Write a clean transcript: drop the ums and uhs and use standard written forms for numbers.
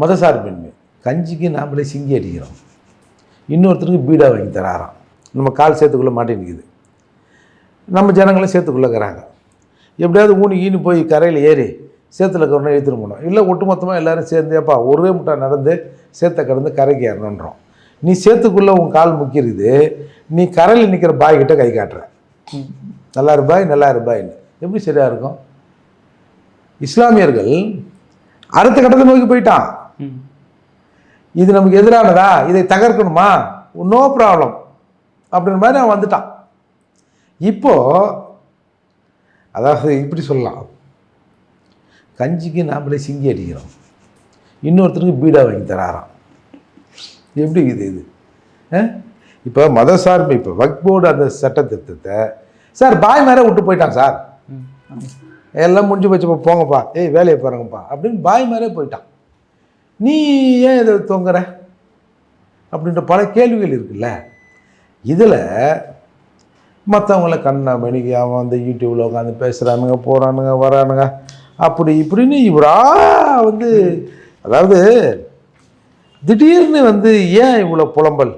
மதசார்பின்மை. கஞ்சிக்கு நாமளே சிங்கி அடிக்கிறோம், இன்னொருத்தருக்கு பீடா வாங்கி தராராம். நம்ம கால் சேத்துக்குள்ளே மாட்டி நிற்கிது, நம்ம ஜனங்களும் சேத்துக்குள்ளேக்கிறாங்க. எப்படியாவது ஊனி ஈனி போய் கரையில் ஏறி சேத்துல இருக்கிறவனை எழுத்துட்டு போனோம். இல்லை ஒட்டுமொத்தமாக எல்லோரும் சேர்ந்தேப்பா ஒரே முட்டை நடந்து சேத்தை கடந்து கரைக்கு ஏறணுன்றோம். நீ சேத்துக்குள்ளே உன் கால் முக்கிருது, நீ கரையில் நிற்கிற பாய்கிட்ட கை காட்டுற, நல்லா இருப்பாய் நல்லா இருப்பாயின்னு. எப்படி சரியாக இருக்கும்? இஸ்லாமியர்கள் அடுத்த கட்டத்தை நோக்கி போயிட்டான். இது நமக்கு எதிரானதா, இதை தகர்க்கணுமா, நோ ப்ராப்ளம் அப்படின்ற மாதிரி அவன் வந்துட்டான். இப்போ அதாவது இப்படி சொல்லலாம், கஞ்சிக்கு நாமளே சிங்கி அடிக்கிறோம், இன்னொருத்தருக்கு பீடா வாங்கி தராராம். எப்படி இது? இப்போ மதசார்பு, இப்போ வக்ஃப் போர்டு அந்த சட்ட திருத்தத்தை சார் பாய் மேலே விட்டு போயிட்டான் சார், எல்லாம் முடிஞ்சு போச்சு போங்கப்பா, ஏய் வேலையை பாருங்கப்பா அப்படின்னு பாய் மேலே போயிட்டான். நீ ஏன் இதை தொங்குற அப்படின்ற பல கேள்விகள் இருக்குல்ல. இதில் மற்றவங்கள கண்ணா மணிக்கு அவன் வந்து யூடியூப்பில் உட்காந்து பேசுகிறானுங்க, போகிறானுங்க, வரானுங்க, அப்படி இப்படின்னு இவரா வந்து, அதாவது திடீர்னு வந்து ஏன் இவ்வளோ புலம்பல்